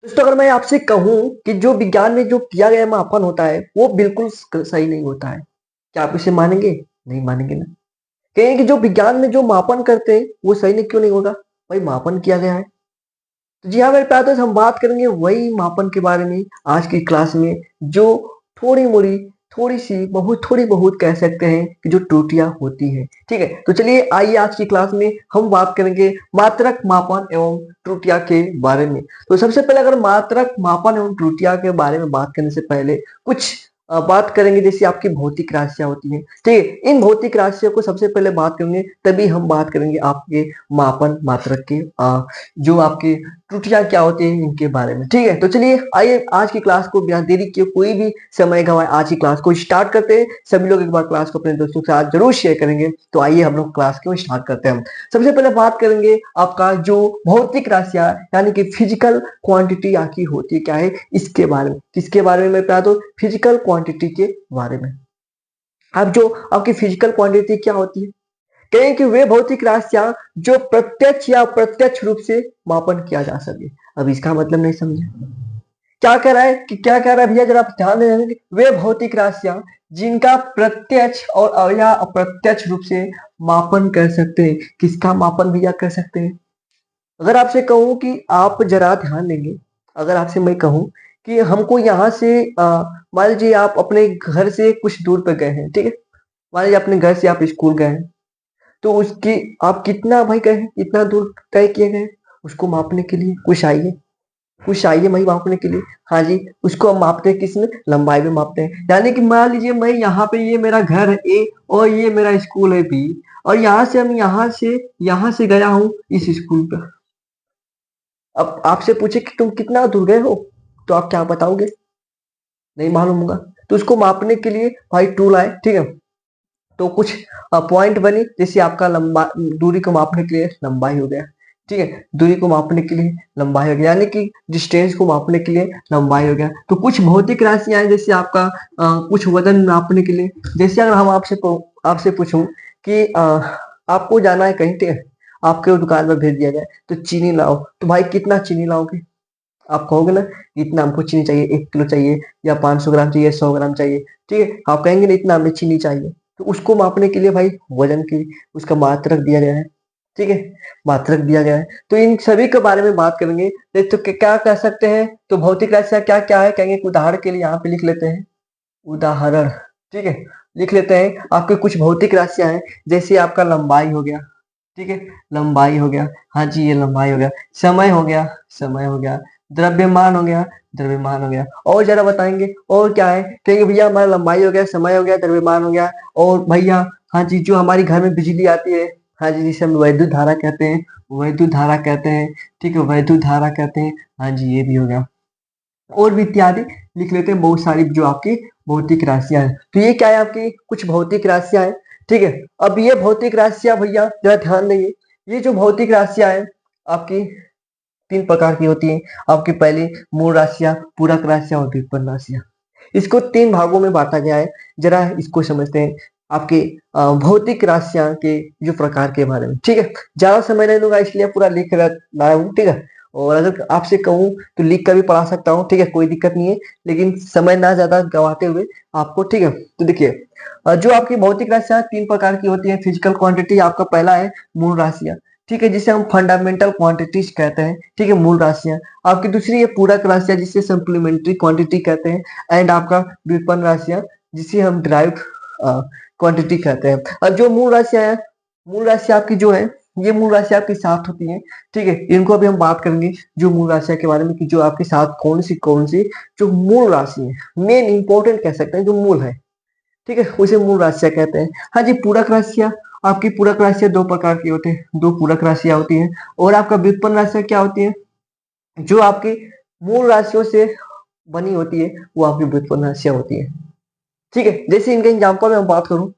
दोस्तों अगर मैं आपसे कहूँ कि जो विज्ञान में जो किया गया मापन होता है, वो बिल्कुल सही नहीं होता है। क्या आप इसे मानेंगे? नहीं मानेंगे ना। कहेंगे कि जो विज्ञान में जो मापन करते हैं, वो सही नहीं क्यों नहीं होगा? भाई मापन किया गया है। तो जी हाँ, मेरे प्यारे दोस्त हम बात करेंगे वही मापन के बारे में आज की क्लास में जो थोड़ी-मोड़ी, थोड़ी-सी, बहुत थोड़ी बहुत कह सकते हैं कि जो त्रुटियाँ होती हैं। ठीक है? तो चलिए आइए आज की क्लास में हम बात करेंगे मात्रक मापन एवं त्रुटियाँ के बारे में। तो सबसे पहले अगर मात्रक मापन एवं त्रुटियाँ के बारे में बात करने से पहले कुछ बात करेंगे जैसे आपकी भौतिक राशियाँ होती हैं। ठीक है? इन भौतिक राशियों को सबसे पहले बात करेंगे तभी हम बात करेंगे आपके मापन मात्रक के जो आपकी त्रुटियाँ क्या होती हैं इनके बारे में। ठीक है? तो चलिए आइए आज की क्लास को बिना देरी किए कोई भी समय गँवाए आज की क्लास को स्टार्ट करते हैं। सभी लोग एक बार क्लास को अपने दोस्तों के साथ ज़रूर शेयर करेंगे। तो आइए हम लोग क्लास को स्टार्ट करते हैं। सबसे पहले बात करेंगे आपका जो भौतिक राशियाँ यानी कि फिजिकल क्वांटिटी आपकी होती है क्या है इसके बारे में। किसके बारे में मैं बता दूँ? फिजिकल क्वांटिटी के बारे में। अब जो आपकी फिजिकल क्वांटिटी क्या होती है? कहें कि वे भौतिक राशियां जो प्रत्यक्ष या अप्रत्यक्ष रूप से मापन किया जा सके। अब इसका मतलब नहीं समझे क्या कह रहा है कि क्या कह रहा है भैया जरा आप ध्यान दें वे भौतिक राशियां जिनका प्रत्यक्ष और या अप्रत्यक्ष रूप से मापन कर सकते हैं। किसका मापन भैया कर सकते हैं? अगर आपसे कहूं कि आप जरा ध्यान देंगे, अगर आपसे मैं कहूं कि हमको यहाँ से मान लीजिए आप अपने घर से कुछ दूर पर गए हैं। ठीक है? मान लीजिए अपने घर से आप स्कूल गए हैं तो उसकी आप कितना भाई गए हैं? कितना दूर तय किए गए हैं? उसको मापने के लिए कुछ आइए वही मापने के लिए। हाँ जी, उसको हम मापते हैं किसमें? लंबाई में मापते हैं। यानी कि मान लीजिए मैं यहाँ पे ये मेरा घर है ए और ये मेरा स्कूल है बी और यहाँ से गया हूँ इस स्कूल पे। अब आपसे पूछे कि तुम कितना दूर गए हो तो आप क्या बताओगे? नहीं मालूम होगा। तो उसको मापने के लिए भाई टूल आए। ठीक है? तो कुछ पॉइंट बनी जैसे आपका लंबा दूरी को मापने के लिए लंबाई हो गया। ठीक है? दूरी को मापने के लिए लंबाई हो गया यानी कि डिस्टेंस को मापने के लिए लंबाई हो गया। तो कुछ भौतिक राशियां हैं जैसे आपका कुछ वजन नापने के लिए। जैसे अगर हम आपसे पूछूं कि आपको जाना है कहीं। ठीक है? आपके दुकान पर भेज दिया जाए तो चीनी लाओ तो भाई कितना चीनी लाओगे? आप कहोगे ना इतना हमको चीनी चाहिए, 1 किलो चाहिए या 500 ग्राम चाहिए, 100 ग्राम चाहिए। ठीक है? आप कहेंगे ना इतना हमें चीनी चाहिए। तो उसको मापने के लिए भाई वजन की उसका मात्रक दिया गया है। ठीक है? मात्रक दिया गया है। तो इन सभी के बारे में बात करेंगे। तो क्या कह सकते हैं? तो भौतिक राशियां क्या क्या है कहेंगे? उदाहरण के लिए यहाँ पे लिख लेते हैं उदाहरण। ठीक है? लिख लेते हैं आपके कुछ भौतिक राशियां हैं जैसे आपका लंबाई हो गया। ठीक है? लंबाई हो गया। हाँ जी, ये लंबाई हो गया। समय हो गया। समय हो गया। द्रव्यमान हो गया। द्रव्यमान हो गया। और जरा बताएंगे और क्या है? कहेंगे भैया हमारा लंबाई हो गया, समय हो गया, द्रव्यमान हो गया और भैया हाँ जी जो हमारी घर में बिजली आती है। हाँ जी, जिसे हम वैद्युत धारा कहते हैं। वैद्युत धारा कहते हैं। ठीक है? वैद्युत धारा कहते हैं। हाँ जी, ये भी हो गया। और भी इत्यादि लिख लेते हैं बहुत सारी जो आपकी भौतिक राशियां हैं। तो ये क्या है? आपकी कुछ भौतिक राशियां हैं। ठीक है? अब ये भौतिक राशियां भैया जरा ध्यान देंगे। ये जो भौतिक राशियां हैं आपकी 3 प्रकार की होती हैं। आपकी पहली मूल राशियां, पूरक राशियां और व्युत्पन्न राशियां। इसको 3 भागों में बांटा गया है। जरा इसको समझते हैं आपके भौतिक राशियां के जो प्रकार के बारे में। ठीक है? ज्यादा समय नहीं लूंगा इसलिए पूरा लिख लाया हूँ। ठीक है? और अगर आपसे कहूँ तो लिख कर भी पढ़ा सकता हूँ। ठीक है? कोई दिक्कत नहीं है लेकिन समय ना ज्यादा गवाते हुए आपको। ठीक है? तो देखिए जो आपकी भौतिक राशियां 3 प्रकार की होती है। फिजिकल क्वांटिटी आपका पहला है मूल राशियां। ठीक है? जिसे हम फंडामेंटल क्वांटिटीज कहते हैं। ठीक है? मूल राशियां। आपकी दूसरी है पूरक राशियां जिसे सप्लीमेंट्री क्वांटिटी कहते हैं। एंड आपका व्युत्पन्न राशियां जिसे हम ड्राइव्ड क्वांटिटी कहते हैं। और जो मूल राशियां है, मूल राशि आपकी जो है ये मूल राशि आपकी 7 होती है। ठीक है? इनको अभी हम बात करेंगे जो मूल राशियां के बारे में कि जो आपके साथ कौन सी जो मूल राशि है मेन इंपॉर्टेंट कह सकते हैं जो मूल है। ठीक है? उसे मूल राशियां कहते हैं। हाँ जी, पूरक राशियां आपकी पूरक राशियां 2 प्रकार की होती है। 2 पूरक राशियां होती हैं। और आपका व्युत्पन्न राशियां क्या होती है? जो आपकी मूल राशियों से बनी होती है वो आपकी व्युत्पन्न राशियां होती है। ठीक है? जैसे इनके एग्जाम्पल में हम बात करूं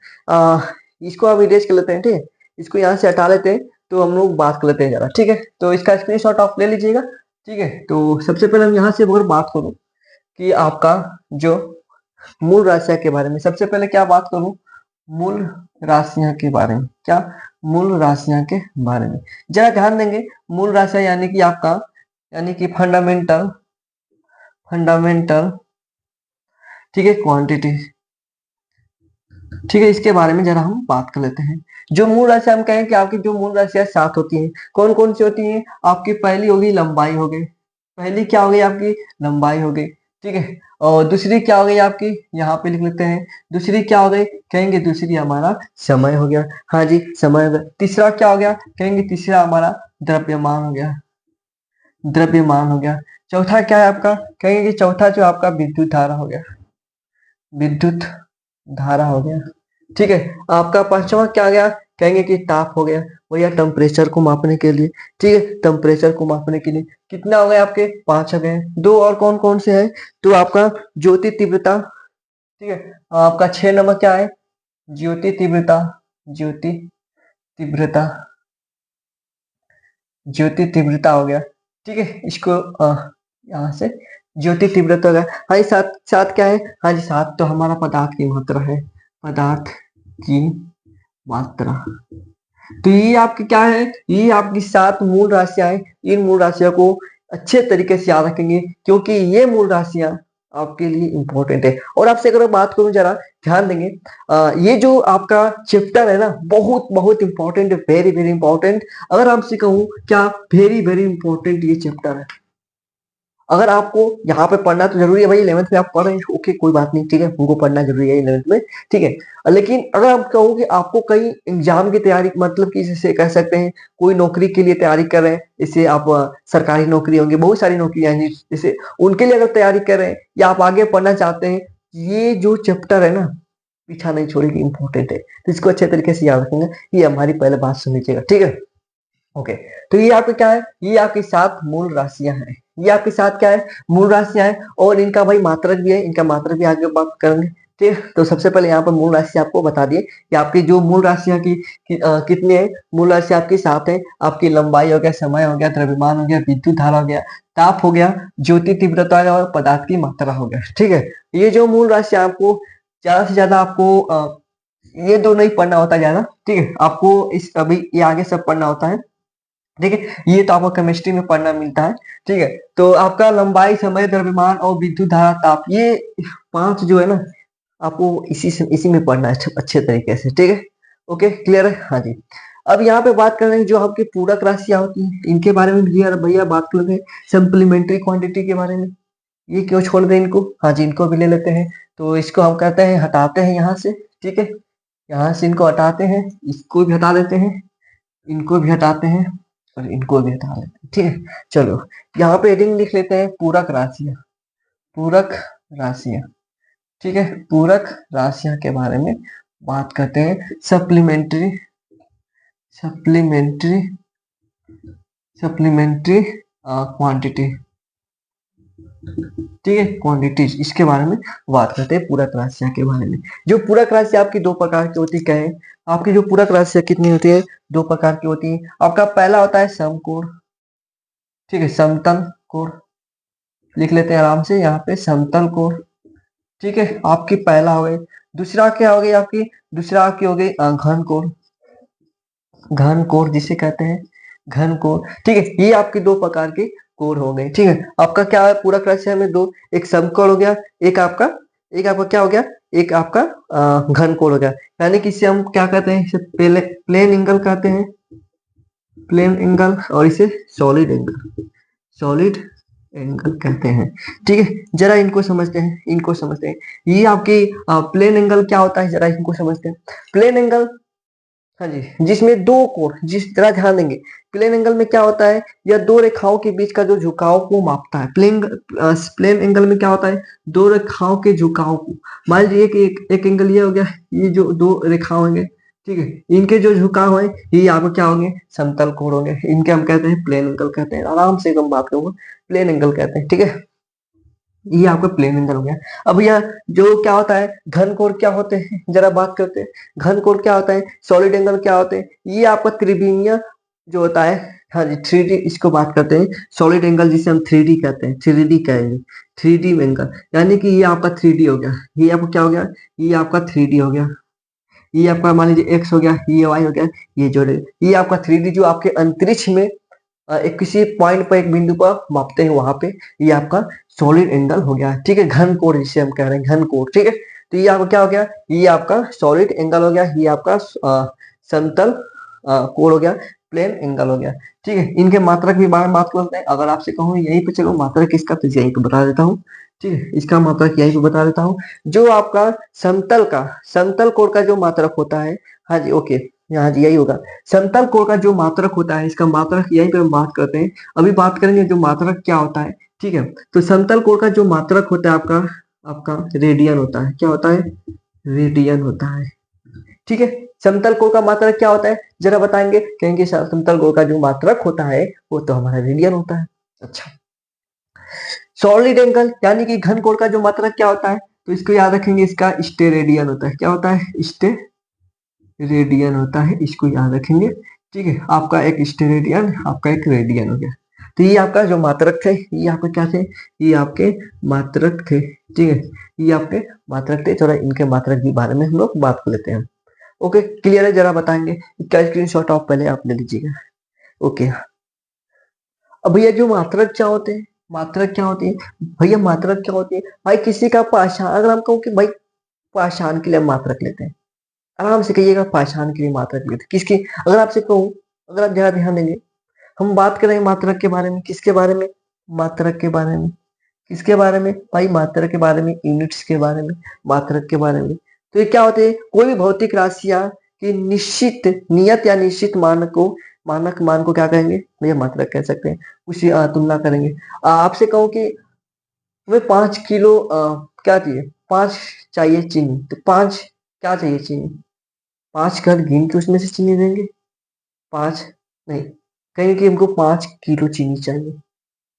इसको हम इरेज कर लेते हैं। ठीक है? इसको यहाँ से हटा लेते हैं तो हम लोग बात कर लेते हैं जरा। ठीक है? तो इसका स्क्रीनशॉट आप ले लीजिएगा। ठीक है? तो सबसे पहले हम यहाँ से अगर बात करूं कि आपका जो मूल राशियां के बारे में सबसे पहले क्या बात करूं? मूल राशियां के बारे में। क्या? मूल राशियां के बारे में जरा ध्यान देंगे। मूल राशियां यानी कि आपका यानी कि फंडामेंटल फंडामेंटल, ठीक है, क्वांटिटी। ठीक है, इसके बारे में जरा हम बात कर लेते हैं। जो मूल राशि हम कहें कि आपकी जो मूल राशियां 7 होती हैं, कौन कौन सी होती हैं? आपकी पहली होगी लंबाई हो गई, पहली क्या हो गई आपकी? लंबाई हो गई, ठीक है। और दूसरी क्या हो गई आपकी? यहाँ पे लिख लेते हैं, दूसरी क्या हो गई? कहेंगे दूसरी हमारा समय हो गया, हाँ जी समय हो गया। तीसरा क्या हो गया? कहेंगे तीसरा हमारा द्रव्यमान हो गया, द्रव्यमान हो गया। चौथा क्या है आपका? कहेंगे कि चौथा जो आपका विद्युत धारा हो गया, विद्युत धारा हो गया, ठीक है। आपका पांचवा क्या आ गया? कहेंगे कि ताप हो गया, भैया टेम्परेचर को मापने के लिए, ठीक है, टेम्परेचर को मापने के लिए। कितना हो गए आपके? 5 हो गए। दो और कौन कौन से हैं? तो आपका ज्योति तीव्रता, ठीक है। आपका 6 नंबर क्या है? ज्योति तीव्रता, ज्योति तीव्रता, ज्योति तीव्रता हो गया, ठीक है। इसको यहाँ से ज्योति तीव्रता हो गया। हाँ जी, सात सात क्या है? हाँ जी, सात तो हमारा पदार्थ की मात्रा है, पदार्थ की मात्रा। तो ये आपकी क्या है? ये आपकी 7 मूल राशियां हैं। इन मूल राशियों को अच्छे तरीके से याद रखेंगे, क्योंकि ये मूल राशियां आपके लिए इंपॉर्टेंट है। और आपसे अगर मैं बात करूं, जरा ध्यान देंगे, ये जो आपका चैप्टर है ना, बहुत बहुत इंपॉर्टेंट है, वेरी वेरी इंपॉर्टेंट। अगर आपसे कहूं क्या, वेरी वेरी इंपॉर्टेंट ये चैप्टर है। अगर आपको यहाँ पे पढ़ना तो जरूरी है भाई, 11th में आप पढ़ रहे हैं, ओके कोई बात नहीं, ठीक है, उनको पढ़ना जरूरी है 11th में, ठीक है। लेकिन अगर आप कहो कि आपको कई एग्जाम की तैयारी, मतलब कि जैसे कह सकते हैं कोई नौकरी के लिए तैयारी कर रहे हैं, जैसे आप सरकारी नौकरी होंगी, बहुत सारी नौकरियां हैं, जैसे उनके लिए अगर तैयारी कर रहे हैं या आप आगे पढ़ना चाहते हैं, ये जो चैप्टर है ना, पीछा नहीं छोड़ेगी, इंपॉर्टेंट है, तो इसको अच्छे तरीके से याद रखेंगे। ये हमारी पहले बात सुन लीजिएगा, ठीक है। ओके, तो ये आपके क्या है? ये आपके 7 मूल राशियां हैं। ये आपके साथ क्या है? मूल राशियां हैं, और इनका भाई मात्रक भी है, इनका मात्रक भी आगे बात करेंगे, ठीक है। तो सबसे पहले यहाँ पर मूल राशि आपको बता दिए कि आपकी जो मूल राशियां कितने हैं? मूल राशि आपकी 7 है। आपकी लंबाई हो गया, समय हो गया, द्रव्यमान हो गया, विद्युत धारा हो गया, ताप हो गया, ज्योति तीव्रता हो गया, और पदार्थ की मात्रा हो गया, ठीक है। ये जो मूल राशि आपको ज्यादा से ज्यादा आपको ये दो नहीं पढ़ना होता ज्यादा, ठीक है। आपको इस अभी ये आगे सब पढ़ना होता है, ठीक है। ये तो आपको केमिस्ट्री में पढ़ना मिलता है, ठीक है। तो आपका लंबाई, समय, द्रव्यमान और विद्युत धारा, ताप, ये 5 जो है ना, आपको इसी में पढ़ना है अच्छे तरीके से, ठीक है। ओके, क्लियर है? हाँ जी। अब यहाँ पे बात कर रहे हैं जो आपकी पूरक राशियां होती हैं, इनके बारे में भी यार भैया बात कर लेते हैं। सप्लीमेंट्री क्वांटिटी के बारे में, ये क्यों छोड़ दें इनको? हाँ जी, इनको भी ले लेते हैं। तो इसको हम कहते हैं, हटाते हैं यहाँ से, ठीक है। यहाँ से इनको हटाते हैं, इसको भी हटा देते हैं, इनको भी हटाते हैं, और इनको भी हटा देते हैं, ठीक है। चलो, यहाँ पे हेडिंग लिख लेते हैं पूरक राशियां, पूरक राशियां, ठीक है। पूरक राशियां के बारे में बात करते हैं। सप्लीमेंट्री, सप्लीमेंट्री, सप्लीमेंट्री क्वांटिटी, ठीक है, क्वांटिटीज, इसके बारे में बात करते हैं पूरक राशियां के बारे में। जो पूरक राशि आपकी 2 प्रकार की होती है, क्या है? आपकी जो पूरक राशियां कितनी होती है? 2 प्रकार की होती है। आपका पहला होता है समकोण, ठीक है, समतल कोण, लिख लेते हैं आराम से यहाँ पे, समतल कोण, ठीक है, आपकी पहला हो गई। दूसरा क्या हो गई आपकी? दूसरा आपकी हो गई घन कोण, घन कोण जिसे कहते हैं, घन कोण, ठीक है। ये आपके 2 प्रकार के कोण हो गए, ठीक है। आपका क्या है? पूरक राशि में 2, एक समकोण हो गया, एक आपका क्या हो गया? एक आपका घन कोण हो गया। यानी कि इसे हम क्या कहते हैं? इसे प्लेन एंगल कहते हैं, प्लेन एंगल, और इसे सॉलिड एंगल, सॉलिड एंगल कहते हैं, ठीक है। जरा इनको समझते हैं, इनको समझते हैं। ये आपकी प्लेन एंगल क्या होता है, जरा इनको समझते हैं। प्लेन एंगल, हाँ जी, जिसमें 2 कोण, जिस तरह ध्यान देंगे, प्लेन एंगल में क्या होता है? यह 2 रेखाओं के बीच का जो झुकाव को मापता है। प्लेन एंगल में क्या होता है? 2 रेखाओं के झुकाव को, मान लीजिए एक एंगल ये हो गया, ये जो 2 रेखा होंगे, ठीक है, इनके जो झुकाव है, ये आपको क्या होंगे? समतल कोण होंगे। इनके हम कहते हैं प्लेन एंगल कहते हैं। आराम से एकदम बात करूंगा, प्लेन एंगल कहते हैं, ठीक है। ये आपका प्लेन एंगल हो गया। अब यह जो क्या होता है, घन कोण क्या होते हैं, जरा बात करते हैं। घन कोण क्या होता है, सॉलिड एंगल क्या होते हैं? ये आपका त्रिविमीय जो होता है, हाँ जी, 3D इसको बात करते हैं। सॉलिड एंगल जिसे हम 3D कहते हैं, 3D कहेंगे, 3D एंगल, यानी कि ये आपका 3D हो गया। ये आपको क्या हो गया? ये आपका 3D हो गया। ये आपका मान लीजिए x हो गया, ये y हो गया, ये जोड़े, ये आपका 3D जो आपके अंतरिक्ष में एक किसी पॉइंट पर, एक बिंदु पर मापते हैं वहां पे, ये आपका सॉलिड एंगल हो गया। ठीक है, घन कोण जिसे हम कह रहे हैं, घन कोण। ठीक है, तो ये आपका क्या हो गया, ये आपका सॉलिड एंगल हो गया, ये आपका समतल कोण हो गया, प्लेन एंगल हो गया। ठीक है, इनके मात्रक के बारे में बात करते हैं। अगर आपसे कहूँ यहीं पे चलो मात्रक किसका, तो यहीं पे बता देता हूँ। ठीक है, इसका मात्रक यहीं पे बता देता हूँ। जो आपका समतल कोण का जो मात्रक होता है, हाँ जी ओके, हाँ जी यही होगा। समतल कोण का जो मात्रक होता है, इसका मात्रक यहीं पे हम बात करते हैं। अभी बात करेंगे जो मात्रक क्या होता है। ठीक है, तो समतल कोण का जो मात्रक होता है आपका आपका रेडियन होता है। क्या होता है, रेडियन होता है। ठीक है, समतल कोण का मात्रक क्या होता है, जरा बताएंगे। कहेंगे समतल कोण का जो मात्रक होता है वो तो हमारा रेडियन होता है। अच्छा, सॉलिड एंगल यानी कि घन कोण का जो मात्रक क्या होता है, तो इसको याद रखेंगे, इसका स्टेरेडियन होता है। क्या होता है, स्टेरेडियन होता है, इसको याद रखेंगे। ठीक है, आपका एक स्टेरेडियन, आपका एक रेडियन हो गया। तो ये आपका जो मात्रक थे, ये आपके क्या थे, ये आपके मात्रक थे। ठीक है, ये आपके मात्रक थे। थोड़ा इनके मात्रक के बारे में हम लोग बात कर लेते हैं। ओके, क्लियर है, जरा बताएंगे। क्या स्क्रीनशॉट ऑफ पहले आप ले लीजिएगा। ओके, अब भैया जो मात्रक क्या होते हैं, मात्रक क्या होती है, भैया मात्रक क्या होती है, भाई किसी का पाषाण, अगर हम कहूँ कि भाई पाषाण के लिए हम मात्रक लेते हैं, आराम से कहिएगा पाषाण के लिए मात्रक लेते हैं। किसकी, अगर आपसे कहूँ, अगर आप जरा ध्यान देंगे, हम बात करें मात्रक के बारे में, किसके बारे में, मात्रक के बारे में, किसके बारे में भाई, मात्रक के बारे में, यूनिट्स के बारे में, मात्रक के बारे में। तो ये क्या होते हैं, कोई भी भौतिक राशियां की निश्चित नियत या निश्चित मानक मान को क्या कहेंगे भैया, मात्रक कह सकते हैं। उसी तुलना करेंगे। आपसे कहूँ कि तुम्हें 5 किलो क्या चाहिए, 5 चाहिए चीनी, तो 5 क्या चाहिए चीनी, 5 कर गिन के उसमें से चीनी देंगे, 5 नहीं, कहेंगे कि हमको 5 किलो चीनी चाहिए।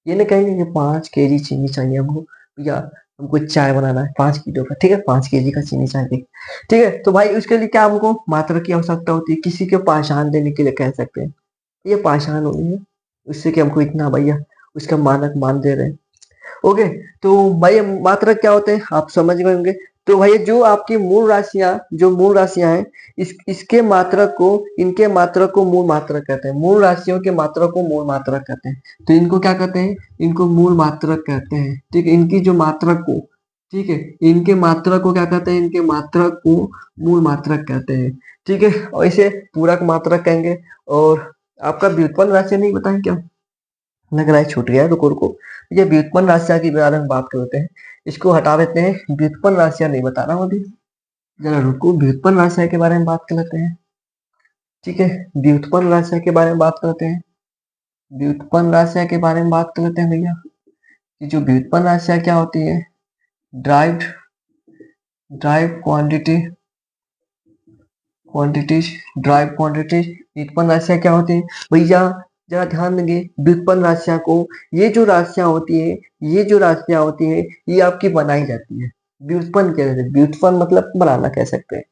ये नहीं कहेंगे कि 5 केजी चीनी चाहिए हमको, या हमको चाय बनाना है 5 किलो का, ठीक है 5 केजी का चीनी चाहिए। ठीक है, तो भाई उसके लिए क्या हमको मात्रा की आवश्यकता होती है, किसी के पाषाण देने के लिए कह सकते हैं, ये पाषाण हो गई है, उससे कि हमको इतना भैया उसका मानक मान दे रहे हैं। ओके, तो भाई मात्रक क्या होते हैं आप समझ गए होंगे। तो भाई जो आपकी मूल राशियां हैं, इसके मात्रक को, इनके मात्रक को मूल मात्रक कहते हैं। मूल राशियों के मात्रक को मूल मात्रक कहते हैं। तो इनको क्या कहते हैं, इनको मूल मात्रक कहते हैं। ठीक है, इनकी जो मात्रक को, ठीक है, इनके मात्रक को क्या कहते हैं, इनके मात्रक को मूल मात्रक कहते हैं। ठीक है, और इसे पूरक मात्रक कहेंगे। और आपका व्युत्पन्न राशि नहीं बताएं क्या, लग रहा है छूट गया है, रुको रुको, ये व्युत्पन्न राशियां के बारे में बात करते हैं। इसको हटा देते हैं, व्युत्पन्न राशियां नहीं बता रहा हूँ अभी, जरा रुको, व्युत्पन्न राशियां के बारे में बात कर लेते हैं। ठीक है, व्युत्पन्न राशियां के बारे में बात करते हैं, व्युत्पन्न राशियां के बारे में बात कर लेते हैं भैया। कि जो व्युत्पन्न राशियां क्या होती है, derived drive quantity quantities drive quantities, व्युत्पन्न राशियां क्या होती है भैया, जरा ध्यान देंगे। व्युत्पन्न राशियां को, ये जो राशियां होती है, ये जो राशियां होती है, ये आपकी बनाई जाती है। व्युत्पन्न क्या है, व्युत्पन्न मतलब बनाना कह सकते हैं,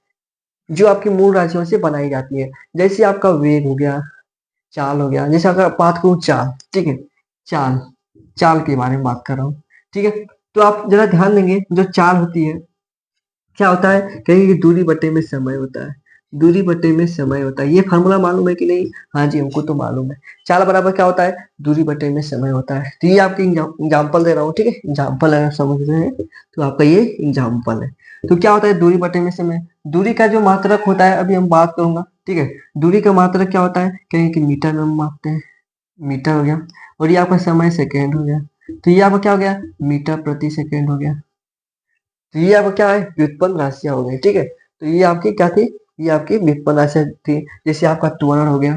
जो आपकी मूल राशियों से बनाई जाती है। जैसे आपका वेग हो गया, चाल हो गया, जैसे अगर बात करूं चाल, ठीक है, चाल चाल के बारे में बात कर रहा हूँ। ठीक है, तो आप जरा ध्यान देंगे, जो चाल होती है क्या होता है, कहेंगे कि दूरी बटे में समय होता है, दूरी बटे में समय होता है। ये फार्मूला मालूम है कि नहीं, हाँ जी हमको तो मालूम है। चाल बराबर क्या होता है, दूरी बटे में समय होता है। तो ये आपकी एग्जाम्पल दे रहा हूँ, ठीक है, एग्जाम्पल अगर समझ रहे हैं तो आपका ये एग्जाम्पल है। तो क्या होता है दूरी बटे में समय, दूरी का जो मात्रक होता है अभी हम बात करूंगा। ठीक है, दूरी का मात्रक क्या होता है, कहेंगे कि मीटर में हम मापते हैं, मीटर हो गया। और ये आपका समय सेकेंड हो गया, तो ये आपका क्या हो गया, मीटर प्रति सेकेंड हो गया। तो ये आपका क्या है, व्युत्पन्न राशियां हो गई। ठीक है, तो ये आपकी क्या थी, ये आपकी व्युत्पन्न राशियां थी। जैसे आपका त्वरण हो गया,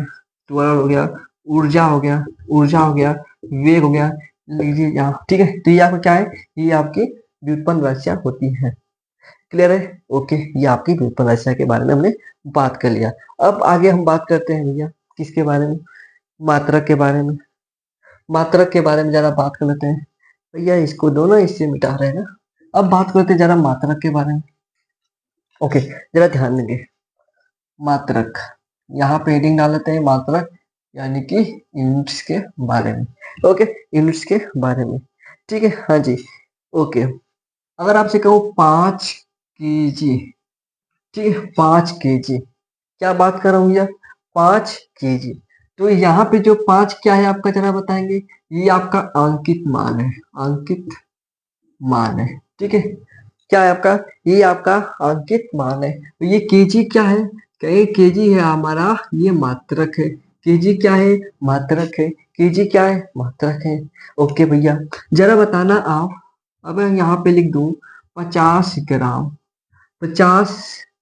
त्वरण हो गया, ऊर्जा हो गया, ऊर्जा हो गया, वेग हो गया, लीजिए यहाँ। ठीक है, तो ये आपका क्या है, ये आपकी व्युत्पन्न राशियां होती हैं। क्लियर है, ओके, ये आपकी व्युत्पन्न राशियां के बारे में हमने बात कर लिया। अब आगे हम बात करते हैं भैया किसके बारे में, मात्रक के बारे में। मात्रक के बारे में जरा बात कर लेते हैं भैया, इसको दोनों इससे मिटा रहे हैं ना। अब बात करते हैं जरा मात्रक के बारे में। ओके, जरा ध्यान देंगे, मात्रक, यहाँ पे हेडिंग डाल लेते हैं मात्रक, यानी कि यूनिट्स के बारे में। ओके, यूनिट्स के बारे में, ठीक है, हाँ जी ओके। अगर आपसे कहूँ 5 केजी, ठीक है 5 केजी, क्या बात कर रहा हूँ भैया, 5 केजी। तो यहाँ पे जो 5 क्या है आपका जरा बताएंगे? ये आपका अंकित मान है, अंकित मान है, ठीक है। क्या है आपका? ये आपका अंकित मान है। तो ये केजी क्या है? कहे केजी है हमारा, ये मात्रक है। केजी क्या है? मात्रक है। केजी क्या है? मात्रक है। ओके भैया, जरा बताना आप, अब मैं यहाँ पे लिख दूं 50 ग्राम, 50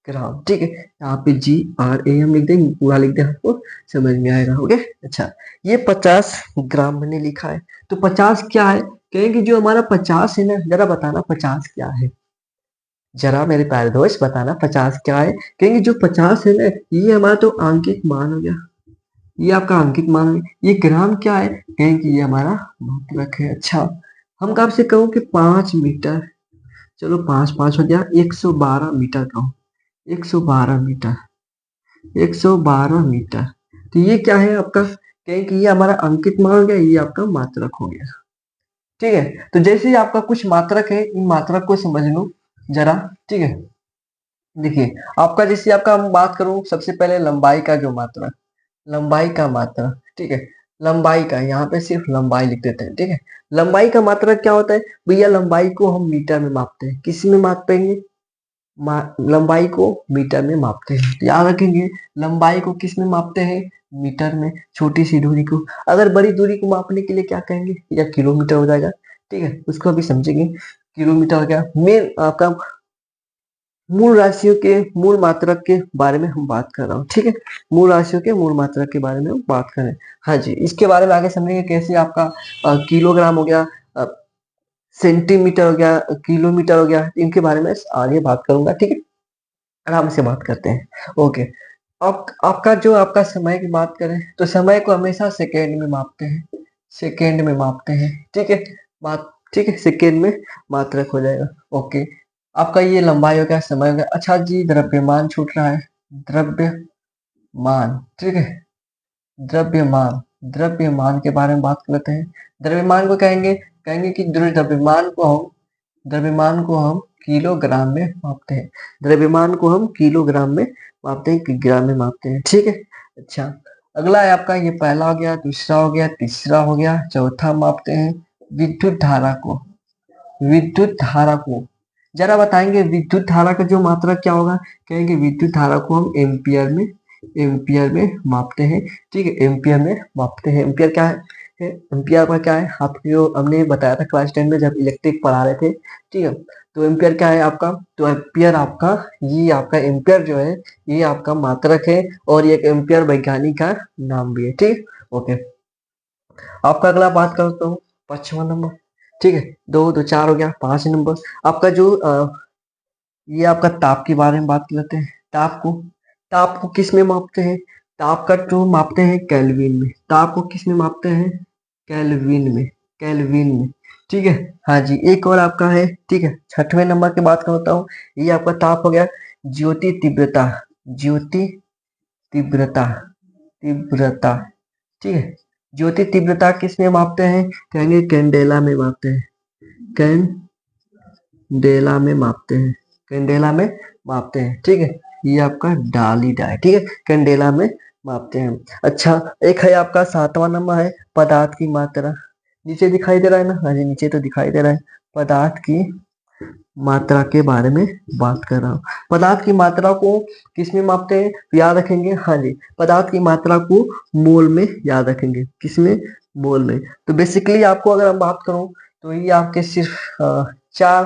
ग्राम, ठीक है। यहाँ पे GRAM लिख देंगे, पूरा लिख दें, आपको समझ में आएगा। ओके, अच्छा, ये 50 ग्राम मैंने लिखा है। तो 50 क्या है? कहेंगे जो हमारा 50 है ना, जरा बताना 50 क्या है? जरा मेरे प्यारे दोस्त बताना 50 क्या है? कहेंगे जो 50 है ना, ये हमारा तो अंकित मान हो गया, ये आपका अंकित मान हो गया। ये ग्राम क्या है? कहेंगे ये हमारा मात्रक है। अच्छा, हम आपसे कहूँ कि 5 मीटर, चलो 5 5 हो गया, 112 मीटर कहूँ, 112 मीटर, 112 मीटर। तो ये क्या है आपका? कहें कि ये हमारा अंकित मान हो गया, ये आपका मात्रक हो गया, ठीक है। तो जैसे ही आपका कुछ मात्रक है, इन मात्रक को समझ लो जरा, ठीक है। देखिए, आपका जैसे आपका हम बात करूं, सबसे पहले लंबाई का जो मात्रक, लंबाई का मात्रक, ठीक है। लंबाई का, यहाँ पे सिर्फ लंबाई लिख देते हैं, ठीक है। लंबाई का मात्रक क्या होता है भैया? लंबाई को हम मीटर में मापते हैं। किस में मापेंगे? लंबाई को मीटर में मापते हैं। तो याद रखेंगे, लंबाई को किस में मापते हैं? मीटर में। छोटी सी दूरी को, अगर बड़ी दूरी को मापने के लिए क्या कहेंगे? या किलोमीटर हो जाएगा, ठीक है, उसको अभी समझेंगे। किलोमीटर हो गया। मेन आपका मूल राशियों के मूल मात्रक के बारे में हम बात कर रहा हूँ, ठीक है। मूल राशियों के मूल मात्रक के बारे में हम बात करें। हाँ जी, इसके बारे में आगे समझेंगे कैसे आपका किलोग्राम हो गया, सेंटीमीटर हो गया, किलोमीटर हो गया, इनके बारे में आगे बात करूंगा, ठीक है। आराम से बात करते हैं। ओके, अब आपका जो आपका समय की बात करें, तो समय को हमेशा सेकेंड में मापते हैं, सेकेंड में मापते हैं, ठीक है। बात ठीक है, सेकेंड में मात्रक हो जाएगा। ओके, आपका ये लंबाई हो गया, समय हो गया। अच्छा जी, द्रव्यमान छूट रहा है, द्रव्यमान, ठीक है। द्रव्यमान, द्रव्यमान के बारे में बात करते हैं। द्रव्यमान को कहेंगे, कहेंगे कि द्रव्यमान को हम किलोग्राम में मापते हैं। द्रव्यमान को हम किलोग्राम में मापते हैं कि ग्राम में मापते हैं, ठीक है। अच्छा, अगला है आपका, ये पहला हो गया, दूसरा हो गया, तीसरा हो गया, चौथा मापते हैं विद्युत धारा को। विद्युत धारा को जरा बताएंगे, विद्युत धारा का जो मात्रा क्या होगा? कहेंगे विद्युत धारा को हम एम्पियर में, एम्पियर में मापते हैं, ठीक है। एम्पियर में मापते हैं। एम्पियर क्या है? एम्पियर का क्या है? आपको हमने बताया था क्लास 10 में जब इलेक्ट्रिक पढ़ा रहे थे, ठीक है। तो एम्पियर क्या है आपका? तो एम्पियर आपका, ये आपका एम्पियर जो है, ये आपका मात्रक है, और ये एक एम्पियर वैज्ञानिक का नाम भी है, ठीक। ओके, आपका अगला बात करता हूँ, 5वां नंबर, ठीक है। दो दो 4 हो गया, 5 नंबर आपका जो ये आपका ताप के बारे में बात करते हैं। ताप को किस में मापते हैं? ताप का जो मापते हैं केल्विन में। ताप को किस में मापते हैं? केल्विन में, केल्विन में, ठीक है। हाँ जी, एक और आपका है, ठीक है, 6वें नंबर की बात करता हूँ। ये आपका ताप हो गया ज्योति तीव्रता, ज्योति तीव्रता, तीव्रता, ठीक है। ज्योति तीव्रता किस में मापते हैं? कहेंगे कैंडेला में मापते हैं, कैंडेला में मापते हैं, कैंडेला में मापते हैं, ठीक है। ये आपका डालीडा है, ठीक है, कैंडेला में मापते हैं। अच्छा, एक है आपका 7वां नंबर है पदार्थ की मात्रा। नीचे दिखाई दे रहा है ना? हाँ जी, नीचे तो दिखाई दे रहा है। पदार्थ की मात्रा के बारे में बात कर रहा हूँ। पदार्थ की मात्रा को किस में मापते हैं? याद रखेंगे, हाँ जी, पदार्थ की मात्रा को मोल में याद रखेंगे। किसमें? मोल में। तो बेसिकली आपको अगर हम बात करूं, तो ये आपके सिर्फ 4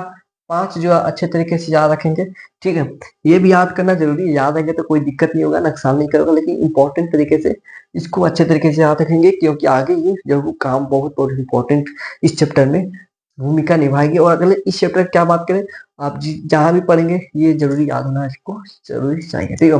5 जो अच्छे तरीके से याद रखेंगे, ठीक है। ये भी याद करना जरूरी है, याद रहेंगे तो कोई दिक्कत नहीं होगा, नुकसान नहीं करेगा, लेकिन इंपॉर्टेंट तरीके से इसको अच्छे तरीके से याद रखेंगे, क्योंकि आगे ये जो काम बहुत बहुत इंपॉर्टेंट इस चैप्टर में भूमिका निभाएगी। और अगले इस चैप्टर की क्या बात करें, आप जहां भी पढ़ेंगे ये जरूरी याद होना इसको जरूरी चाहिए, ठीक है।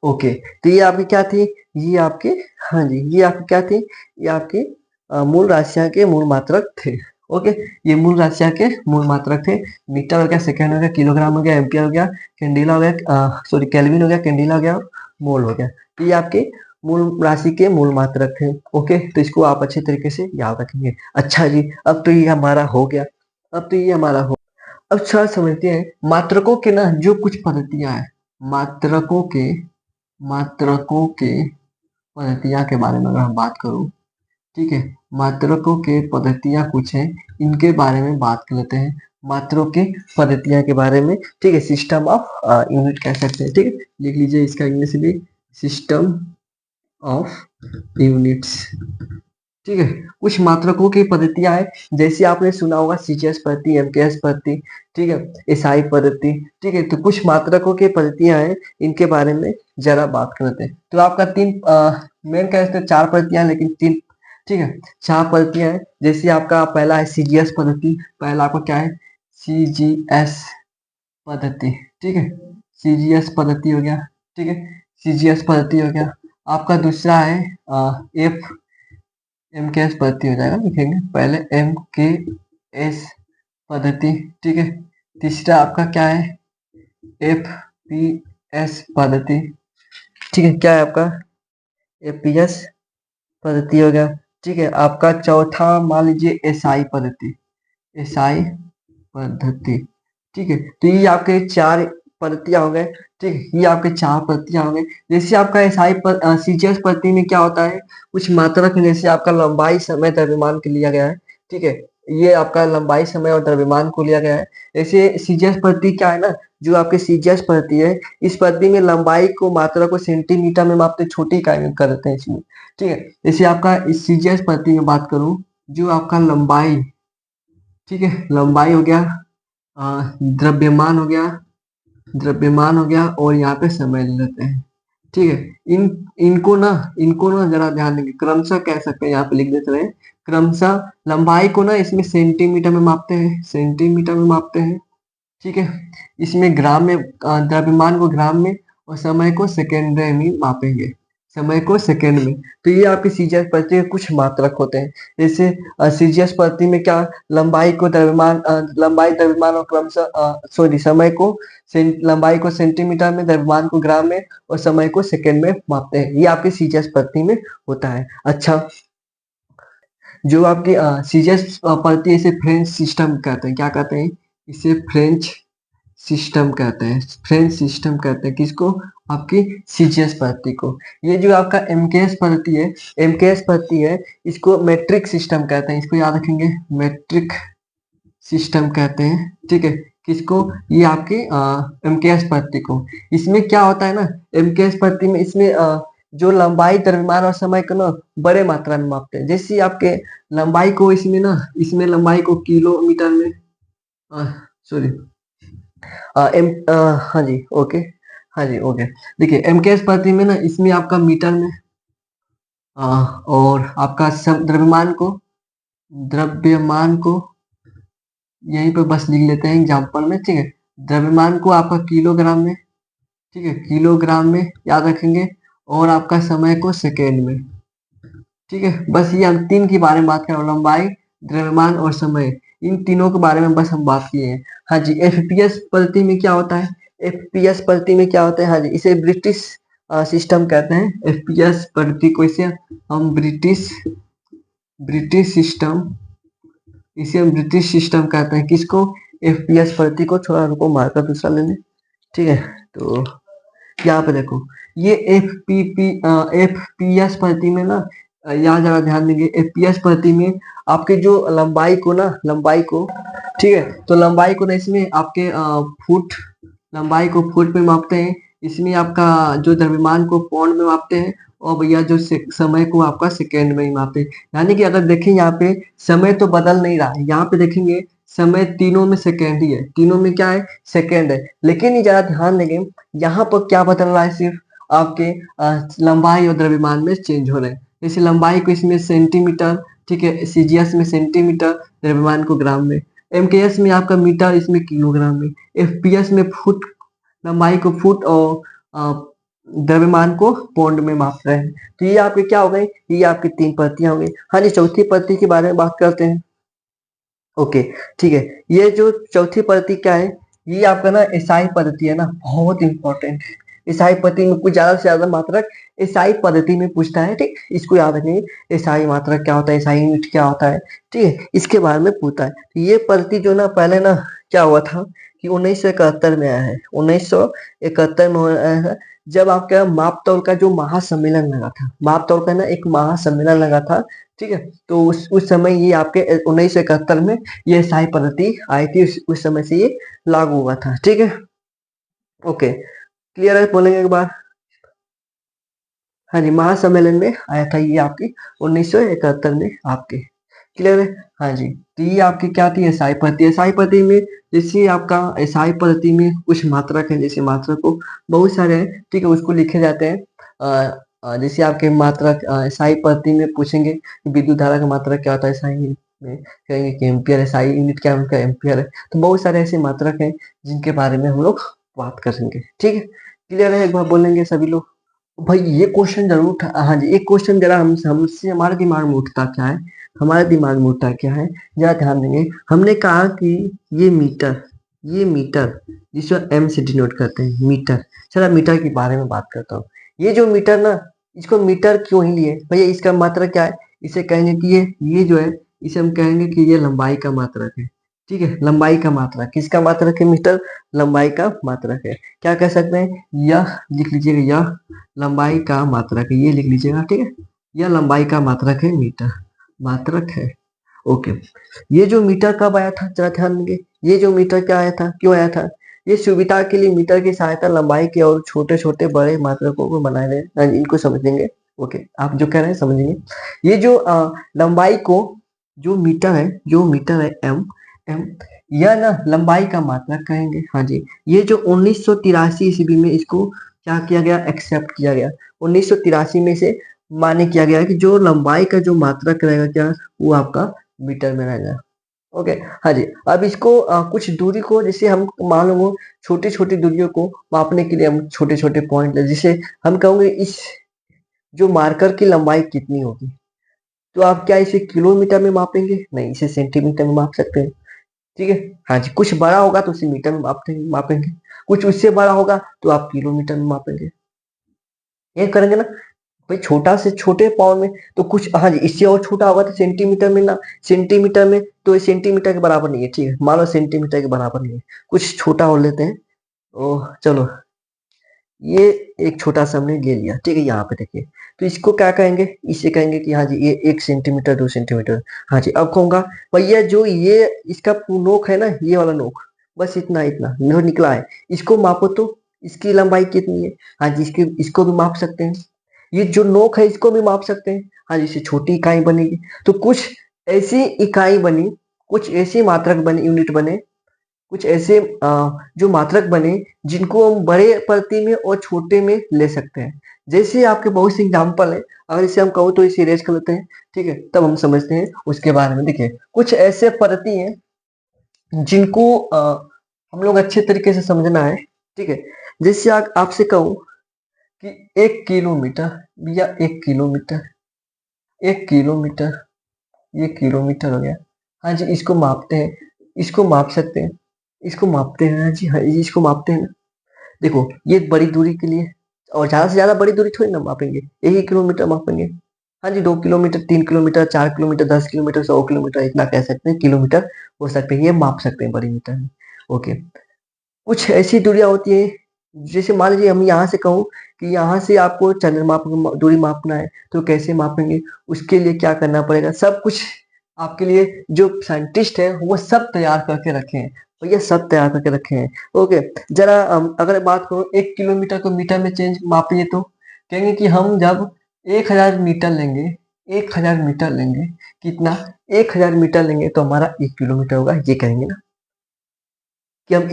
ओके, तो ये आपकी क्या थी? ये आपके, हाँ जी, ये आपकी क्या थी? ये आपके मूल राशियां के मूल मात्रक थे। ओके, ये मूल राशियां के मूल मात्रक थे। मीटर हो गया, सेकेंड हो गया, किलोग्राम हो गया, एम्पियर हो गया, कैंडिला हो गया, सॉरी केल्विन हो गया, कैंडिला हो गया, मोल हो गया। तो ये आपके मूल राशि के मूल मात्रक थे। ओके, तो इसको आप अच्छे तरीके से याद रखेंगे। अच्छा जी, अब तो ये हमारा हो गया, अब तो ये हमारा हो। अब थोड़ा समझते हैं मात्रकों के ना जो कुछ पद्धतियां हैं, मात्रकों के, मात्रकों के पद्धतियां के बारे में अगर हम बात करूं, ठीक है, मात्रकों के पद्धतियां कुछ हैं, इनके बारे में बात कर लेते हैं। मात्रों के पद्धतियां के बारे में, ठीक है, सिस्टम ऑफ यूनिट कह सकते हैं, ठीक है, लिख लीजिए इसका इंग्लिश भी, सिस्टम ऑफ यूनिट्स, ठीक है। कुछ मात्रकों की पद्धतियां हैं, जैसे आपने सुना होगा सीजीएस पद्धति, एमकेएस पद्धति, ठीक है, एसआई पद्धति, ठीक है। तो कुछ मात्रकों की पद्धतियां हैं, इनके बारे में जरा बात करते हैं। तो आपका तीन मेन कह सकते हैं चार पद्धतियां, लेकिन तीन, ठीक है, चार पद्धतियां हैं। जैसे आपका पहला है सीजीएस पद्धति, पहला आपका क्या है, सीजीएस पद्धति, ठीक है, सीजीएस पद्धति हो गया, ठीक है, सीजीएस पद्धति हो गया। आपका दूसरा है एफ एम के एस पद्धति हो जाएगा, लिखेंगे पहले एम के एस पद्धति, ठीक है। तीसरा आपका क्या है, एफ पी एस पद्धति, ठीक है, क्या है आपका एफ पी एस पद्धति हो गया, ठीक है। आपका चौथा मान लीजिए एसआई पद्धति, एसआई पद्धति, ठीक है। तो ये आपके चार पद्धतियां हो गए, ठीक है, ये आपके चार पद्धतियां हो गए। जैसे आपका एसआई सीजीएस पद्धति में क्या होता है, कुछ मात्रक है, जैसे आपका लंबाई समय द्रव्यमान के लिया गया है, ठीक है, ये आपका लंबाई समय और द्रव्यमान को लिया गया है। जैसे सीजीएस पद्धति क्या है ना, जो आपके सीजीएस पद्धति है, इस पद्धति में लंबाई को मात्रा को सेंटीमीटर में मापते, छोटी इकाई में करते हैं इसमें, ठीक है। जैसे आपका इस सीजीएस पद्धति में बात करूं, जो आपका लंबाई, ठीक है, लंबाई हो गया, द्रव्यमान हो गया, द्रव्यमान हो गया, और यहाँ पे समय ले लेते हैं, ठीक है। इनको ना जरा ध्यान देंगे, क्रमशः कह सकते हैं, यहाँ पे लिख देते हैं क्रमशः। लंबाई को ना इसमें सेंटीमीटर में मापते हैं, सेंटीमीटर में मापते हैं, ठीक है। इसमें ग्राम में, द्रव्यमान को ग्राम में, और समय को सेकेंड में मापेंगे, समय को सेकेंड में। तो ये आपकी सीजीएस पद्धति के कुछ मात्रक होते हैं। जैसे सीजीएस पद्धति में क्या, लंबाई को द्रव्यमान, लंबाई द्रव्यमान और क्रमशः सॉरी समय को लंबाई को सेंटीमीटर में, द्रव्यमान को ग्राम में, और समय को सेकेंड में मापते हैं। ये आपकी सीजीएस पद्धति में होता है। अच्छा, जो आपकी सीजीएस पद्धति, इसे फ्रेंच सिस्टम कहते हैं, क्या कहते हैं, इसे फ्रेंच सिस्टम कहते हैं, फ्रेंच सिस्टम कहते हैं किसको, आपकी सीजीएस पद्धति को। ये जो आपका एमकेएस पद्धति है, एमकेएस पद्धति है, इसको मैट्रिक सिस्टम कहते हैं, इसको याद रखेंगे, मैट्रिक सिस्टम कहते हैं, ठीक है, किसको, ये आपके एमकेएस पद्धति को। इसमें क्या होता है ना, एमकेएस पद्धति में इसमें जो लंबाई द्रव्यमान और समय को ना बड़े मात्रा में मापते हैं। जैसे आपके लंबाई को इसमें ना, इसमें लंबाई को किलोमीटर में, सॉरी हाँ जी ओके, हाँ जी ओके। देखिए एमकेएस पद्धति में ना, इसमें आपका मीटर में, और आपका द्रव्यमान को यहीं पे बस लिख लेते हैं एग्जाम्पल में, ठीक है। द्रव्यमान को आपका किलोग्राम में, ठीक है, किलोग्राम में याद रखेंगे, और आपका समय को सेकेंड में, ठीक है। बस ये हम तीन के बारे में बात कर रहे हैं, लंबाई, द्रव्यमान और समय, इन तीनों के बारे में बस हम बात किए हैं। हाँ जी, एफपीएस पद्धति में क्या होता है, एफपीएस पद्धति में क्या होता है, हाँ जी, इसे ब्रिटिश सिस्टम कहते हैं। एफपीएस पद्धति को इसे हम ब्रिटिश सिस्टम, इसे हम ब्रिटिश सिस्टम कहते हैं, किसको, एफपीएस पद्धति को। थोड़ा रुको, मार्कर दूसरा लेने, ठीक है। तो यहाँ पे देखो, ये एफपीएस पद्धति में ना, यहाँ जरा ध्यान देंगे, एफपीएस पद्धति में आपके जो लंबाई को ना, लंबाई को, ठीक है, तो लंबाई को ना इसमें आपके फुट, लंबाई को फुट में मापते हैं। इसमें आपका जो द्रव्यमान को पाउंड में मापते हैं, और भैया जो समय को आपका सेकेंड में ही मापते हैं। यानी कि अगर देखें यहाँ पे समय तो बदल नहीं रहा है, यहाँ पे देखेंगे समय तीनों में सेकेंड ही है, तीनों में क्या है, सेकेंड है। लेकिन ये जरा ध्यान देंगे, यहाँ पर क्या बदल रहा है, सिर्फ आपके लंबाई और द्रव्यमान में चेंज हो रहे हैं। जैसे लंबाई को इसमें सेंटीमीटर, ठीक है, सीजीएस में सेंटीमीटर, द्रव्यमान को ग्राम में, एमकेएस में आपका मीटर, इसमें किलोग्राम में, एफपीएस में फुट, लंबाई को फुट, और द्रव्यमान को पौंड में माप रहे हैं। तो ये आपके क्या हो गए, ये आपकी तीन पद्धतियां हो गई। हाँ जी, चौथी पद्धति के बारे में बात करते हैं। ओके, ठीक है, ये जो चौथी पद्धति क्या है, ये आपका ना एसआई पद्धति है ना, बहुत इंपॉर्टेंट है। ईसाई पद्धति में कुछ ज्यादा से ज्यादा मात्रक ईसाई पद्धति में पूछता है, ठीक। इसको याद रखिए, ईसाई मात्रक क्या होता है, ईसाई यूनिट क्या होता है, ठीक है, इसके बारे में पूछता है। तो ये पद्धति जो ना पहले ना क्या हुआ था कि 1971 में आया है, 1971 में आया है, जब आपका माप तौल का जो महासम्मेलन लगा था, माप तौल का ना एक महासम्मेलन लगा था, ठीक है। तो उस समय ये आपके 1971 में ये ईसाई पद्धति आई थी, उस समय से ये लागू हुआ था, ठीक है। ओके, क्लियर है, बोलेंगे एक बार। हाँ जी, महासम्मेलन में आया था ये आपकी 1971 में आपके, क्लियर है। हाँ जी, तो ये आपकी क्या थी, ईसाई पद्धति। ईसाई पद्धति में जैसे आपका ईसाई पद्धति में कुछ मात्रक है, जैसे मात्रक को बहुत सारे हैं, ठीक है, उसको लिखे जाते हैं। जैसे आपके मात्रक ईसाई पद्धति में पूछेंगे विद्युत धारा का मात्रक क्या होता है, ईसाई में कहेंगे कि एम्पियर है, ईसाई यूनिट क्या उनका एम्पियर है। तो बहुत सारे ऐसे मात्रक हैं जिनके बारे में हम लोग बात करेंगे, ठीक है। क्लियर है, एक बार बोलेंगे सभी लोग। भाई ये क्वेश्चन जरूर उठा, हाँ जी, एक क्वेश्चन जरा हमसे हमारे दिमाग में उठता क्या है, हमारे दिमाग में उठता क्या है, जरा ध्यान देंगे। हमने कहा कि ये मीटर जिसको एम से डिनोट करते हैं, मीटर। चला मीटर के बारे में बात करता हूँ। ये जो मीटर ना, इसको मीटर क्यों ही लिए भैया, इसका मात्रक क्या है, इसे कहेंगे कि ये जो है, इसे हम कहेंगे कि ये लंबाई का मात्रक है, ठीक है। लंबाई का मात्रक, किसका मात्रक है, मीटर, लंबाई का मात्रक है। क्या कह सकते हैं, यह लिख लीजिएगा, यह लंबाई का मात्रक है, ये लिख लीजिएगा, ठीक है। यह लंबाई का मात्रक है, मीटर मात्रक है। ओके, ये जो मीटर कब आया था, जरा ध्यान देंगे। ये जो मीटर क्या आया था, क्यों आया था, ये सुविधा के लिए मीटर की सहायता लंबाई के और छोटे छोटे बड़े मात्रकों को बनाए गए, इनको समझेंगे। ओके, आप जो कह रहे हैं समझेंगे। ये जो लंबाई को, जो मीटर है एम, एम, यह ना लंबाई का मात्रक कहेंगे, हाँ जी। ये जो 1983 ईस्वी में इसको क्या किया गया, एक्सेप्ट किया गया। 1983 में से मान्य किया गया कि जो लंबाई का जो मात्रक रहेगा क्या, वो आपका मीटर में रहेगा। ओके, हाँ जी। अब इसको कुछ दूरी को, जैसे हम मान लो छोटी छोटी दूरियों को मापने के लिए हम छोटे छोटे पॉइंट ले, जिसे हम कहोगे इस जो मार्कर की लंबाई कितनी होगी, तो आप क्या इसे किलोमीटर में मापेंगे, नहीं, इसे सेंटीमीटर में माप सकते हैं, ठीक है। हाँ जी, कुछ बड़ा होगा तो उसे मीटर में मापेंगे, कुछ उससे बड़ा होगा तो आप किलोमीटर में मापेंगे, ये करेंगे ना भाई। छोटा से छोटे पाउंड में तो कुछ, हाँ जी, इससे और छोटा होगा तो सेंटीमीटर में ना, सेंटीमीटर में तो ये सेंटीमीटर के बराबर नहीं है, ठीक है, मान लो सेंटीमीटर के बराबर नहीं है, कुछ छोटा और लेते हैं। ओह चलो, ये एक छोटा सा हमने ले लिया, ठीक है, यहाँ पे देखिए। तो इसको क्या कहेंगे, इसे कहेंगे कि हाँ जी ये 1 सेंटीमीटर 2 सेंटीमीटर। हाँ जी, अब कहूंगा भैया जो ये इसका नोक है ना, ये वाला नोक, बस इतना इतना जो निकला है, इसको मापो तो इसकी लंबाई कितनी है। हाँ जी, इसको भी माप सकते हैं। ये जो नोक है इसको भी माप सकते हैं। हाँ जी, इससे छोटी इकाई बनेगी। तो कुछ ऐसी इकाई बनी, कुछ ऐसी मात्रक बनी, यूनिट बने, कुछ ऐसे जो मात्रक बने जिनको हम बड़े प्रति में और छोटे में ले सकते हैं। जैसे आपके बहुत से एग्जाम्पल है, अगर इसे हम कहो तो इसे इरेज कर लेते हैं, ठीक है, तब हम समझते हैं उसके बारे में। देखिए, कुछ ऐसे प्रति हैं जिनको हम लोग अच्छे तरीके से समझना है, ठीक है। जैसे आपसे कहूँ कि 1 किलोमीटर, या 1 किलोमीटर, 1 किलोमीटर, ये किलोमीटर हो गया। हाँ जी, इसको मापते हैं, इसको माप सकते हैं, इसको मापते हैं, हाँ जी, हाँ जी, इसको मापते हैं। देखो, ये बड़ी दूरी के लिए, और ज्यादा से ज्यादा बड़ी दूरी थोड़ी ना मापेंगे, 1 ही किलोमीटर मापेंगे। हाँ जी, 2 kilometre, 3 kilometre, 4 kilometre, 10 kilometre, 100 kilometre, इतना कह सकते हैं, किलोमीटर हो सकते हैं, ये माप सकते हैं बड़ी मीटर में। ओके, कुछ ऐसी दूरियां होती हैं, जैसे मान लीजिए हम यहाँ से कहूँ कि यहाँ से आपको चंद्रमा पर दूरी मापना है, तो कैसे मापेंगे, उसके लिए क्या करना पड़ेगा, सब कुछ आपके लिए जो साइंटिस्ट है वो सब तैयार करके रखे हैं, और ये सब तैयार करके रखे हैं। ओके, जरा अगर बात करो 1 किलोमीटर को मीटर में चेंज मापिए, तो कहेंगे कि हम जब 1000 मीटर लेंगे, 1000 मीटर लेंगे, कितना, 1000 मीटर लेंगे तो हमारा 1 किलोमीटर होगा, ये कहेंगे ना, कि हम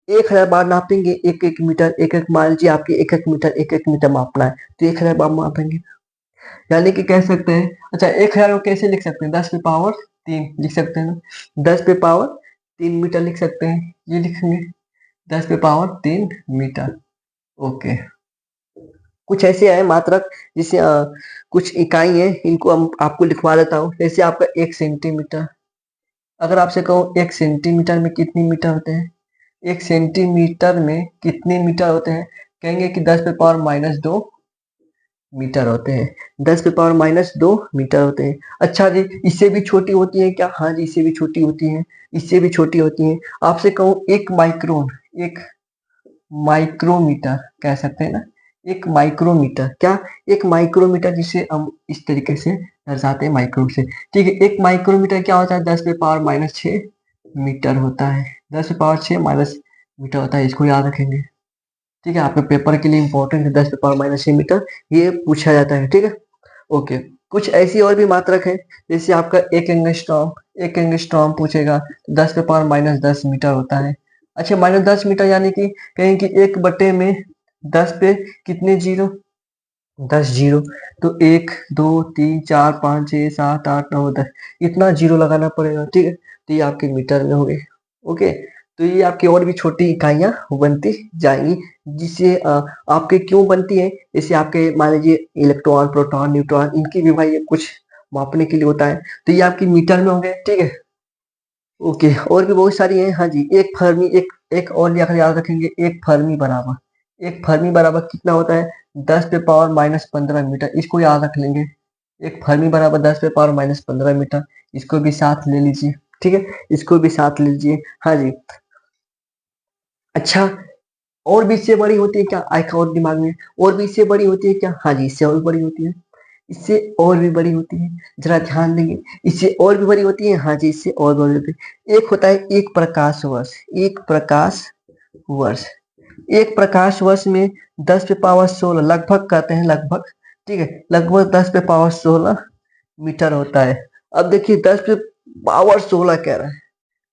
1000 बार नापेंगे, एक एक मीटर, एक एक, मान लीजिए आपके एक एक मीटर मापना है, तो 1000 बार मापेंगे। यानी कि कह सकते हैं, अच्छा 1000 को कैसे लिख सकते हैं, 10 पे पावर 3 लिख सकते हैं, 10 पे पावर 3 मीटर लिख सकते हैं, ये लिखेंगे 10 पे पावर 3 मीटर। ओके, कुछ ऐसे है मात्रक, जिसे कुछ इकाई है, इनको हम आपको लिखवा देता हूँ। जैसे आपका 1 सेंटीमीटर, अगर आपसे कहूँ 1 सेंटीमीटर में कितनी मीटर होते हैं, 1 सेंटीमीटर में कितने मीटर होते हैं, कहेंगे कि 10⁻⁻2 मीटर होते हैं। 10⁻⁻2 मीटर होते हैं। अच्छा जी, इससे भी छोटी होती है क्या? हाँ जी, इससे भी छोटी होती है, इससे भी छोटी होती है। आपसे कहूँ एक माइक्रोन, एक माइक्रोमीटर कह सकते हैं ना, एक माइक्रोमीटर, क्या? एक माइक्रोमीटर, जिसे हम इस तरीके से दर्शाते हैं माइक्रो से। ठीक है, एक माइक्रोमीटर क्या होता है? 10⁻⁻6 मीटर होता है। 10⁻6 माइनस मीटर होता है, इसको याद रखेंगे। ठीक है, आपके पेपर के लिए इंपॉर्टेंट है 10⁻6 मीटर, ये पूछा जाता है। ठीक है, ओके। कुछ ऐसी और भी मात्रक है, जैसे आपका एक एंगस्ट्रॉम, एक एंगस्ट्रॉम पूछेगा, 10⁻−10 मीटर होता है। अच्छा, -10 मीटर यानी कि कहें कि 1/10 पे कितने जीरो? 10 जीरो। तो 1 2 3 4 5 6 7 8 9 10, इतना जीरो लगाना पड़ेगा। ठीक है, तो ये आपके मीटर में हो गए। ओके, तो ये आपकी और भी छोटी इकाइयां बनती जाएंगी, जिससे आपके क्यों बनती है, जैसे आपके मान लीजिए इलेक्ट्रॉन, प्रोटॉन, न्यूट्रॉन, इनकी भी भाई कुछ मापने के लिए होता है, तो ये आपकी मीटर में हो गए। ठीक है, ओके। और भी बहुत सारी हैं। हाँ जी, एक फर्मी, एक एक और अगर याद रखेंगे, एक फर्मी बराबर, एक फर्मी बराबर कितना होता है? 10⁻−15 मीटर, इसको याद रख लेंगे। एक फर्मी बराबर 10⁻−15 मीटर, इसको भी साथ ले लीजिए। ठीक है, इसको भी साथ ले लीजिए। हाँ जी। अच्छा, और भी इससे बड़ी होती है क्या? आएगा और दिमाग में, और भी इससे बड़ी होती है क्या? हाँ जी, इससे और भी बड़ी होती है, इससे और भी बड़ी होती है, जरा ध्यान देंगे। इससे और भी बड़ी होती है, हाँ जी, इससे और बड़ी होती है। एक होता है एक प्रकाश वर्ष, एक प्रकाश वर्ष, एक प्रकाश वर्ष में 10⁻16 लगभग कहते हैं, लगभग। ठीक है, लगभग 10⁻16 मीटर होता है। अब देखिए 10⁻16 कह रहा है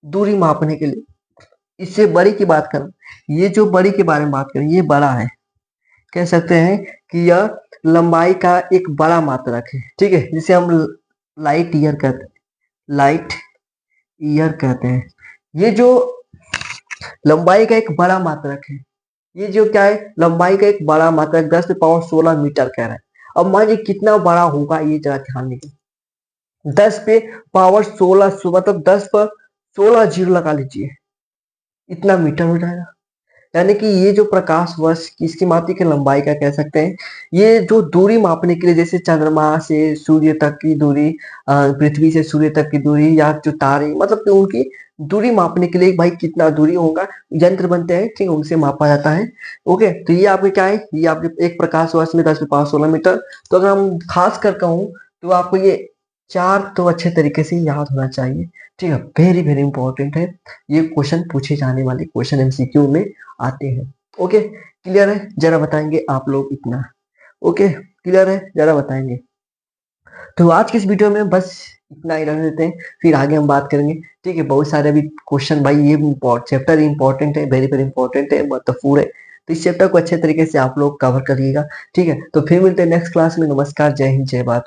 दूरी मापने के लिए। इससे बड़ी की बात करूं, ये जो बड़ी के बारे में बात करें, ये बड़ा है, कह सकते हैं कि यह लंबाई का एक बड़ा मात्रक है। ठीक है, जिसे हम लाइट ईयर कहते हैं, लाइट ईयर कहते हैं। ये जो लंबाई का एक बड़ा मात्रक है, ये जो क्या है, लंबाई का एक बड़ा मात्रक 10⁻16 मीटर कह रहा है। अब मान लीजिए कितना बड़ा होगा, ये जरा ध्यान दीजिए। 10⁻16 मतलब 10 पर 16 जीरो लगा लीजिए, इतना मीटर हो जाएगा। यानी कि ये जो प्रकाश वर्ष किसकी मापी की लंबाई का कह सकते हैं। ये जो दूरी मापने के लिए, जैसे चंद्रमा से सूर्य तक की दूरी, पृथ्वी से सूर्य तक की दूरी, या जो तारे, मतलब कि उनकी दूरी मापने के लिए भाई कितना दूरी होगा, यंत्र बनते हैं, ठीक है, उनसे मापा जाता है। ओके, तो ये आपके क्या है, ये आपके एक प्रकाश वर्ष में 10⁻16 मीटर। तो अगर हम खास कर कहूँ, तो आपको ये चार तो अच्छे तरीके से याद होना चाहिए। ठीक है, वेरी वेरी इंपॉर्टेंट है, ये क्वेश्चन पूछे जाने वाले क्वेश्चन एमसीक्यू में आते हैं। ओके, क्लियर है? जरा बताएंगे आप लोग इतना। ओके, क्लियर है? जरा बताएंगे। तो आज की इस वीडियो में बस इतना ही रख देते हैं, फिर आगे हम बात करेंगे। ठीक है, बहुत सारे अभी क्वेश्चन भाई, ये चैप्टर इंपॉर्टेंट है, वेरी वेरी इंपॉर्टेंट है, महत्वपूर्ण है। तो इस चैप्टर को अच्छे तरीके से आप लोग कवर करिएगा। ठीक है, तो फिर मिलते हैं नेक्स्ट क्लास में। नमस्कार, जय हिंद, जय भारत।